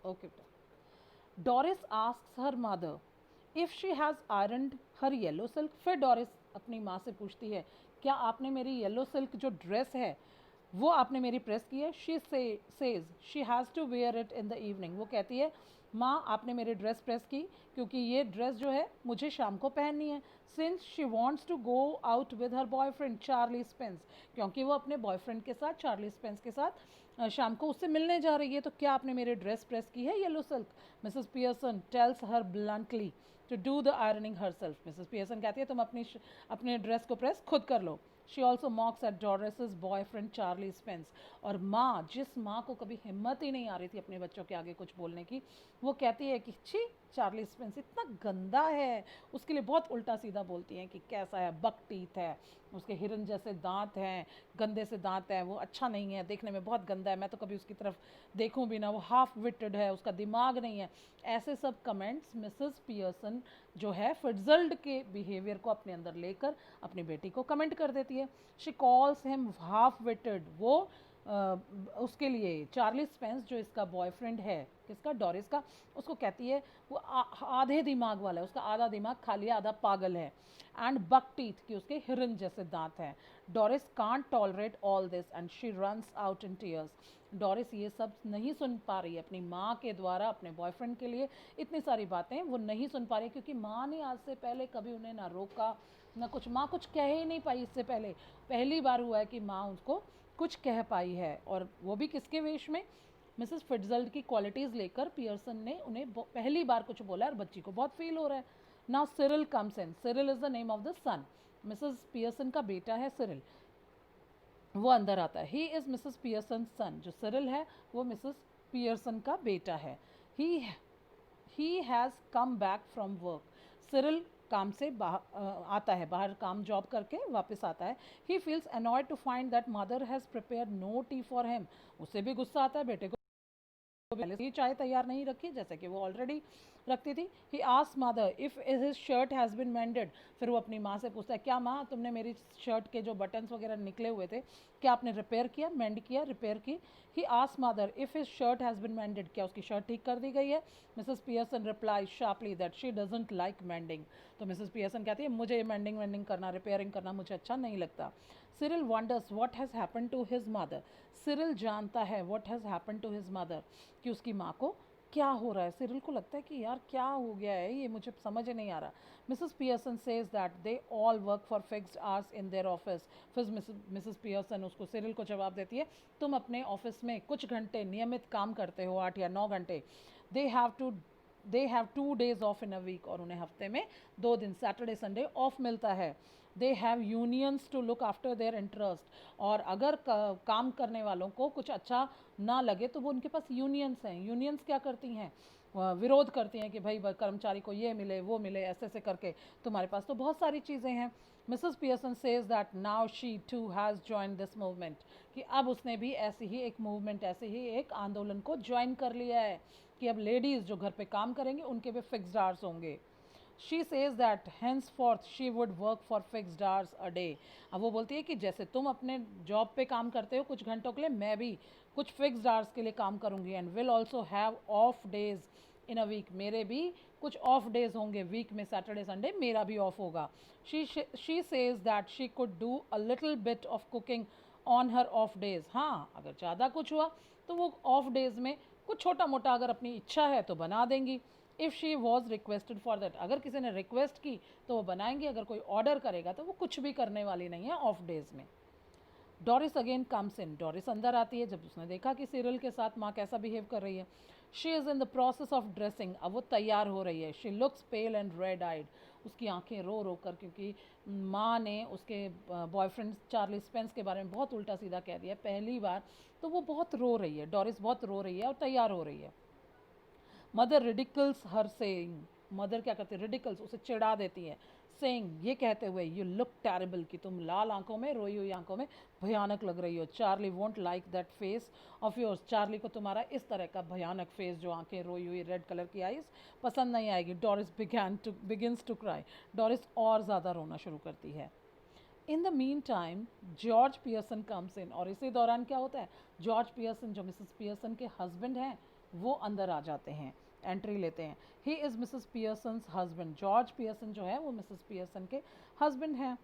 Okay बेटा। Doris asks her mother if she has ironed her yellow silk. फिर Doris अपनी माँ से पूछती है, क्या आपने मेरी येलो सिल्क जो ड्रेस है वो आपने मेरी प्रेस की है? She says she has to wear it in the evening. वो कहती है, माँ आपने मेरी ड्रेस प्रेस की क्योंकि ये ड्रेस जो है मुझे शाम को पहननी है। Since she wants to go out with her boyfriend Charlie Spence, क्योंकि वो अपने बॉयफ्रेंड के साथ चार्ली स्पेंस के साथ शाम को उससे मिलने जा रही है। तो क्या आपने मेरी ड्रेस प्रेस की है yellow silk? Mrs Pearson tells her bluntly to do the ironing herself. Mrs Pearson कहती है, तुम अपने ड्रेस को प्रेस खुद कर लो। She also mocks at Doris boyfriend Charlie Spence. और माँ, जिस माँ को कभी हिम्मत ही नहीं आ रही थी अपने बच्चों के आगे कुछ बोलने की, वो कहती है कि छी, चार्ली स्पेंस इतना गंदा है। उसके लिए बहुत उल्टा सीधा बोलती हैं कि कैसा है, बक टीथ है, उसके हिरन जैसे दांत हैं, गंदे से दांत हैं, वो अच्छा नहीं है, देखने में बहुत गंदा है, मैं तो कभी उसकी तरफ देखूं भी ना, वो हाफ विटेड है, उसका दिमाग नहीं है। ऐसे सब कमेंट्स मिसेस पियर्सन जो है फिट्जल्ड के बिहेवियर को अपने अंदर लेकर अपनी बेटी को कमेंट कर देती है। She calls him half witted. वो उसके लिए चार्ली स्पेंस जो इसका बॉयफ्रेंड है, किसका, डोरिस का, उसको कहती है वो आधे दिमाग वाला है, उसका आधा दिमाग खाली है, आधा पागल है। एंड बक टीथ, कि उसके हिरन जैसे दांत हैं। Doris can't tolerate all this and she runs out in tears. Doris ये सब नहीं सुन पा रही है, अपनी माँ के द्वारा अपने बॉयफ्रेंड के लिए इतनी सारी बातें वो नहीं सुन पा रही, क्योंकि माँ ने आज से पहले कभी उन्हें ना रोका ना कुछ, माँ कुछ कह ही नहीं पाई इससे पहले। पहली बार हुआ है कि माँ उसको कुछ कह पाई है, और वो भी किसके वेश में, मिसेस फिट्जल्ड की क्वालिटीज़ लेकर पियर्सन ने उन्हें पहली बार कुछ बोला, और बच्ची को बहुत फील हो रहा है। Now Cyril comes in. Cyril is the name of the son. Mrs Pearson का बेटा है सिरिल, वो अंदर आता है। He is Mrs Pearson son. जो सिरिल है वो मिसेस पियर्सन का बेटा है। He he has come back from work. Cyril काम से आता है, बाहर काम जॉब करके वापस आता है। He feels annoyed to find that mother has prepare no tea for him. उसे भी गुस्सा आता है, बेटे को पहले से ही चाय तैयार नहीं रखी, जैसे कि वो ऑलरेडी रखती थी। ही asks mother if his shirt has been मेंडेड। फिर वो अपनी माँ से पूछता है, क्या माँ तुमने मेरी शर्ट के जो बटन्स वगैरह निकले हुए थे, क्या आपने रिपेयर किया, मेंड किया, रिपेयर की? ही asks mother if his shirt has been मेंडेड, क्या उसकी शर्ट ठीक कर दी गई है? Mrs Pearson reply sharply that she doesn't like mending. तो मिसेस पियर्सन कहती है, मुझे मेंडिंग वेंडिंग करना, रिपेयरिंग करना मुझे अच्छा नहीं लगता। Cyril wonders what has happen to his mother. Cyril जानता है what has happen to his mother, कि उसकी माँ को क्या हो रहा है। सिरिल को लगता है कि यार क्या हो गया है, ये मुझे समझ ही नहीं आ रहा। Mrs Pearson says that they all work for fixed hours in their office. फिर मिसेस पियर्सन उसको, सिरिल को जवाब देती है, तुम अपने ऑफिस में कुछ घंटे नियमित काम करते हो, 8 या 9 घंटे। They have to they have 2 days off in a week, और उन्हें हफ्ते में 2 दिन सैटरडे संडे ऑफ मिलता है। They have unions to look after their interest. और अगर काम करने वालों को कुछ अच्छा ना लगे तो वो, उनके पास यूनियंस हैं। यूनियंस क्या करती हैं, विरोध करती हैं कि भाई कर्मचारी को ये मिले वो मिले, ऐसे ऐसे करके। तुम्हारे पास तो बहुत सारी चीज़ें हैं। Mrs Pearson says that now she too has join this movement, कि अब उसने भी ऐसी ही एक मूवमेंट, ऐसे ही एक आंदोलन को ज्वाइन कर लिया है, कि अब लेडीज़ जो घर पे काम करेंगे उनके भी फिक्स्ड आवर्स होंगे। She says that henceforth she would work for fixed hours a day. अब वो बोलती है कि जैसे तुम अपने जॉब पे काम करते हो कुछ घंटों के लिए, मैं भी कुछ फिक्स्ड आवर्स के लिए काम करूँगी। And will also have off days in a week. मेरे भी कुछ ऑफ डेज होंगे वीक में, सैटरडे संडे मेरा भी ऑफ होगा। She says that she could do a little bit of cooking on her off days. हाँ, अगर ज़्यादा कुछ हुआ तो वो ऑफ डेज में कुछ छोटा मोटा अगर अपनी इच्छा है तो बना देंगी। If she was requested for that, अगर किसी ने रिक्वेस्ट की तो वो बनाएंगी, अगर कोई ऑर्डर करेगा तो वो कुछ भी करने वाली नहीं है ऑफ डेज में। Doris again comes in. Doris अंदर आती है जब उसने देखा कि सिरिल के साथ माँ कैसा बिहेव कर रही है। She is in the process of dressing. अब वो तैयार हो रही है। She looks pale and red eyed. उसकी आंखें रो रो कर, क्योंकि माँ ने उसके बॉयफ्रेंड चार्ली स्पेंस के बारे में बहुत उल्टा सीधा कह दिया पहली बार, तो वो बहुत रो रही है। डोरिस बहुत रो रही है और तैयार हो रही है। मदर रिडिकल्स हर सेइंग। मदर क्या करती है, रिडिकल्स, उसे चिढ़ा देती है। सेइंग, ये कहते हुए, यू लुक टेरेबल, कि तुम लाल आंखों में, रोई हुई आंखों में भयानक लग रही हो। Charlie won't like that face of yours. Charlie को तुम्हारा इस तरह का भयानक फेस, जो आंखें रोई हुई, रेड कलर की आईज, पसंद नहीं आएगी। Doris begins to cry. Doris और ज़्यादा रोना शुरू करती है। In the mean time George Pearson comes in. और इसी दौरान क्या होता है, जॉर्ज पियर्सन जो मिसेस पियर्सन के हस्बैंड हैं, वो अंदर आ जाते हैं, एंट्री लेते हैं। He is Mrs Pearson's husband, George Pearson जो है वो मिसेस पियर्सन के हस्बैंड हैं।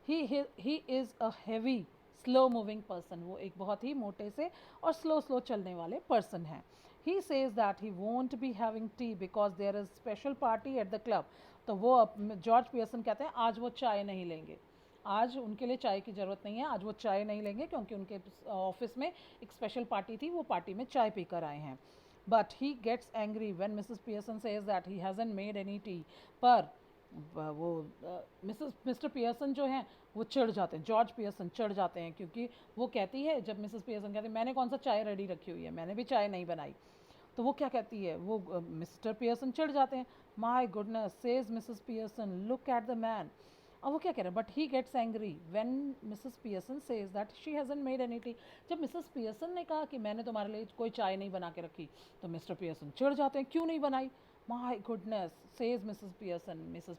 He is a heavy slow moving person, वो एक बहुत ही मोटे से और स्लो स्लो चलने वाले पर्सन हैं। He says that he won't be having tea because there is special party at the club. तो वो जॉर्ज पियर्सन कहते हैं आज वो चाय नहीं लेंगे, आज उनके लिए चाय की ज़रूरत नहीं है, आज वो चाय नहीं लेंगे क्योंकि उनके ऑफिस में एक स्पेशल पार्टी थी, वो पार्टी में चाय पीकर आए हैं। But he gets angry when Mrs Pearson says that he hasn't made any tea. पर वो मिस्टर पियर्सन जो हैं वो चिढ़ जाते हैं, जॉर्ज पियर्सन चिढ़ जाते हैं, क्योंकि वो कहती है, जब मिसेस पियर्सन कहती है मैंने कौन सा चाय रेडी रखी हुई है, मैंने भी चाय नहीं बनाई, तो वो क्या कहती है, वो मिस्टर पियर्सन चिढ़ जाते हैं। My goodness says Mrs Pearson look at the man. अब वो क्या कह रहे हैं, but he gets angry when Mrs Pearson says that she hasn't made any tea. जब मिसेस पियर्सन ने कहा कि मैंने तुम्हारे लिए कोई चाय नहीं बना के रखी, तो मिस्टर पियर्सन चिढ़ जाते हैं, क्यों नहीं बनाई। माई गुडनेस सेज मिसेस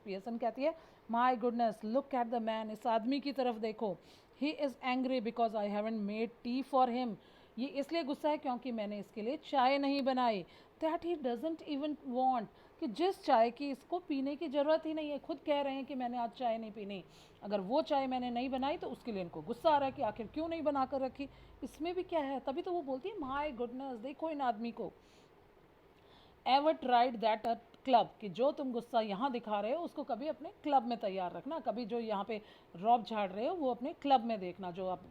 पियर्सन कहती है my goodness look at the man, इस आदमी की तरफ देखो, he is angry because I haven't made tea for him, ये इसलिए गुस्सा है क्योंकि मैंने इसके लिए चाय नहीं बनाई। That he doesn't even want, कि जिस चाय की इसको पीने की ज़रूरत ही नहीं है, खुद कह रहे हैं कि मैंने आज चाय नहीं पीनी, अगर वो चाय मैंने नहीं बनाई तो उसके लिए इनको गुस्सा आ रहा है कि आखिर क्यों नहीं बना कर रखी, इसमें भी क्या है। तभी तो वो बोलती है माय गुडनेस, देखो इन आदमी को। Ever tried that a club, कि जो तुम गुस्सा यहाँ दिखा रहे हो उसको कभी अपने क्लब में तैयार रखना, कभी जो यहाँ पे रौब झाड़ रहे हो वो अपने क्लब में देखना, जो आप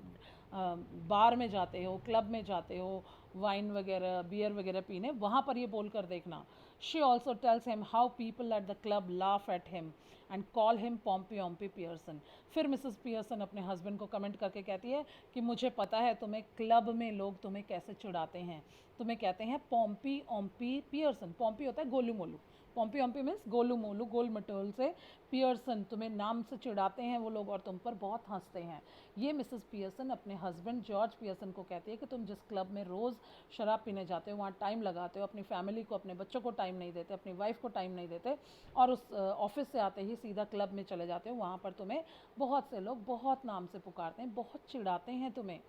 बार में जाते हो, क्लब में जाते हो, वाइन वगैरह बियर वगैरह पीने, वहाँ पर ये बोल कर देखना। She also tells him how people at the club laugh at him and call him Pompey Ompey Pearson. फिर मिसेस पियर्सन अपने हस्बैंड को कमेंट करके कहती है कि मुझे पता है तुम्हें क्लब में लोग तुम्हें कैसे चिढ़ाते हैं, तुम्हें कहते हैं पॉम्पी ओम्पी पियर्सन, पॉम्पी होता है गोलू मोलू, पॉम्पी ओम्पी मीन्स गोलू मोलू, गोल मटोल से पियर्सन, तुम्हें नाम से चिढ़ाते हैं वो लोग और तुम पर बहुत हंसते हैं। ये मिसेस पियर्सन अपने हस्बैंड जॉर्ज पियर्सन को कहती है कि तुम जिस क्लब में रोज़ शराब पीने जाते हो, वहाँ टाइम लगाते हो, अपनी फैमिली को, अपने बच्चों को टाइम नहीं देते, अपनी वाइफ को टाइम नहीं देते, और उस ऑफिस से आते ही सीधा क्लब में चले जाते हो, वहाँ पर तुम्हें बहुत से लोग बहुत नाम से पुकारते हैं, बहुत चिढ़ाते हैं तुम्हें।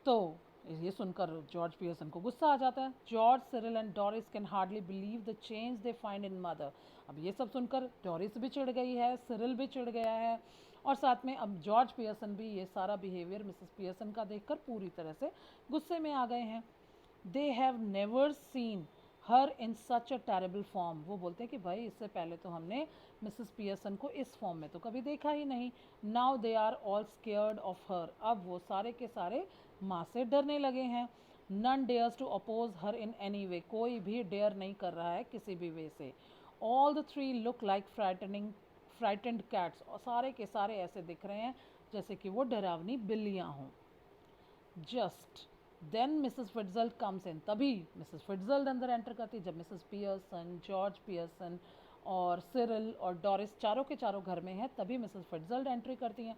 तो ये सुनकर जॉर्ज पियर्सन को गुस्सा आ जाता है। George, Cyril and Doris can hardly believe the change they find in mother. अब ये सब सुनकर डोरिस भी चिढ़ गई है, सिरिल भी चिढ़ गया है, और साथ में अब जॉर्ज पियर्सन भी ये सारा बिहेवियर मिसेस पियर्सन का देखकर पूरी तरह से गुस्से में आ गए हैं। They have never seen her in such a terrible form. वो बोलते हैं कि भाई इससे पहले तो हमने मिसेस पियर्सन को इस फॉर्म में तो कभी देखा ही नहीं। Now they are all scared of her, अब वो सारे के सारे माँ से डरने लगे हैं। None dares to oppose her in any way, कोई भी डेयर नहीं कर रहा है किसी भी वे से। All the three look like frightened cats, और सारे के सारे ऐसे दिख रहे हैं जैसे कि वो डरावनी बिल्लियाँ हों। Just then Mrs Fitzgerald comes in, तभी मिसेस फिट्जल्ड अंदर एंटर करती है। जब मिसेस पियर्सन, जॉर्ज पियर्सन और सिरिल और डोरिस चारों के चारों घर में हैं, तभी मिसेस फिट्जल्ड एंट्री करती हैं।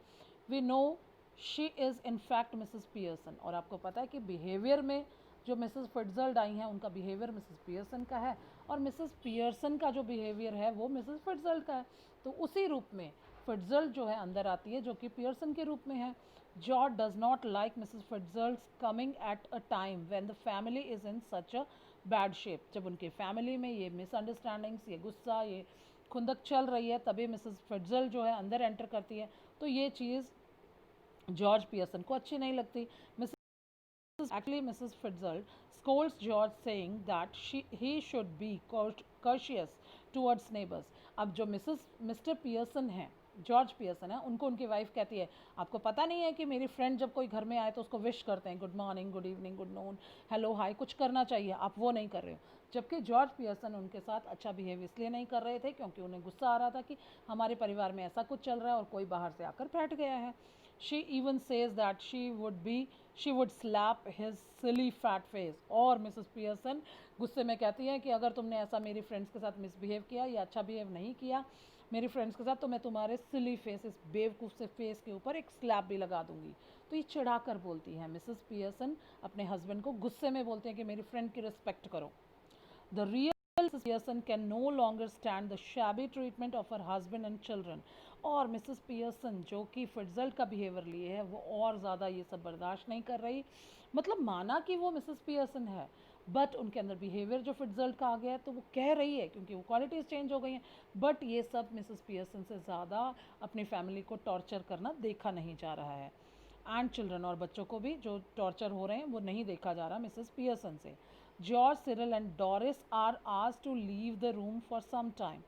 We know she is in fact Mrs Pearson, और आपको पता है कि बिहेवियर में जो मिसेस फिट्जल्ड आई हैं उनका बिहेवियर मिसेस पियर्सन का है, और मिसेस पियर्सन का जो बिहेवियर है वो मिसेस फिट्जल्ड का है। तो उसी रूप में फिट्जल्ड जो है अंदर आती है, जो कि पियर्सन के रूप में है। George does not like Mrs. Fitzgerald's coming at a time when the family is in such a bad shape. जब उनके फैमिली में ये मिसअंडरस्टैंडिंग्स, ये गुस्सा, ये खुंदक चल रही है, तभी मिसेस फिट्जर्ल्ड जो है अंदर एंटर करती है। तो ये चीज़ जॉर्ज पियर्सन को अच्छी नहीं लगती। Mrs. Fitzgerald scolds George saying that he should be courteous towards neighbors. अब जो मिस्टर पियर्सन हैं, जॉर्ज पियर्सन है, उनको उनकी वाइफ कहती है आपको पता नहीं है कि मेरी फ्रेंड जब कोई घर में आए तो उसको विश करते हैं, good morning, good evening, good noon, hello, hi, कुछ करना चाहिए, आप वो नहीं कर रहे हो। जबकि जॉर्ज पियर्सन उनके साथ अच्छा बिहेव इसलिए नहीं कर रहे थे क्योंकि उन्हें गुस्सा आ रहा था कि हमारे परिवार में ऐसा कुछ चल रहा है और कोई बाहर से आकर बैठ गया है। She even says that she would slap his silly fat face, और मिसेस पियर्सन गुस्से में कहती है कि अगर तुमने ऐसा मेरी फ्रेंड्स के साथ मिसबिहेव किया या अच्छा बिहेव नहीं किया मेरी फ्रेंड्स के साथ, तो मैं तुम्हारे सिली फेस, इस बेवकूफ़ से फेस के ऊपर एक स्लैप भी लगा दूंगी। तो ये चिढ़ा कर बोलती है मिसेस पियर्सन, अपने हस्बैंड को गुस्से में बोलते हैं कि मेरी फ्रेंड की रिस्पेक्ट करो। The real Mrs. Pearson can no longer stand the shabby treatment of her husband and children. और मिसेस पियर्सन जो कि फिट्जल्ड का बिहेवियर लिए है वो और ज़्यादा ये सब बर्दाश्त नहीं कर रही। मतलब माना कि वो मिसेस पियर्सन है, बट उनके अंदर बिहेवियर जो फिट्जल्ट का आ गया है, तो वो कह रही है क्योंकि वो क्वालिटीज़ चेंज हो गई हैं। बट ये सब मिसेस पियर्सन से ज़्यादा अपनी फैमिली को टॉर्चर करना देखा नहीं जा रहा है। एंड चिल्ड्रन, और बच्चों को भी जो टॉर्चर हो रहे हैं वो नहीं देखा जा रहा मिसेस पियर्सन से। George, Cyril and Doris are asked to leave the room for some time.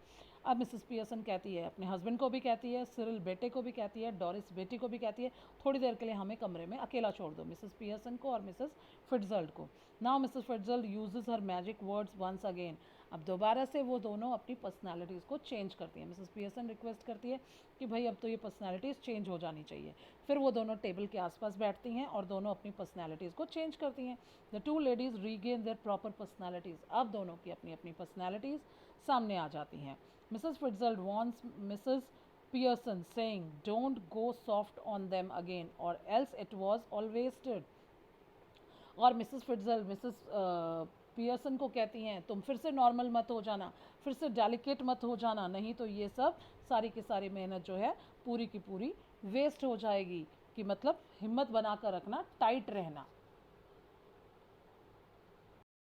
अब मिसेस पियर्सन कहती है, अपने हस्बैंड को भी कहती है, सिरिल बेटे को भी कहती है, डोरिस बेटी को भी कहती है, थोड़ी देर के लिए हमें कमरे में अकेला छोड़ दो, मिसेस पियर्सन को और मिसेस फिट्जल्ट को। नाउ मिसेस फिट्जल्ट यूजेस हर मैजिक वर्ड्स वंस अगेन। अब दोबारा से वो दोनों अपनी पर्सनालिटीज़ को चेंज करती हैं। मिसेस पियर्सन रिक्वेस्ट करती है कि भाई अब तो ये पर्सनालिटीज़ चेंज हो जानी चाहिए। फिर वो दोनों टेबल के आसपास बैठती हैं और दोनों अपनी पर्सनालिटीज़ को चेंज करती हैं। The two ladies regain there proper personalities. अब दोनों की अपनी अपनी पर्सनालिटीज़ सामने आ जाती हैं। Mrs Fitzgerald wants Mrs Pearson saying don't go soft on them again or else it was all wasted। और मिसेस फिट्जल मिसेस पियर्सन को कहती हैं तुम फिर से नॉर्मल मत हो जाना, फिर से डेलिकेट मत हो जाना, नहीं तो ये सब सारी की सारी मेहनत जो है पूरी की पूरी वेस्ट हो जाएगी। कि मतलब हिम्मत बना कर रखना, टाइट रहना।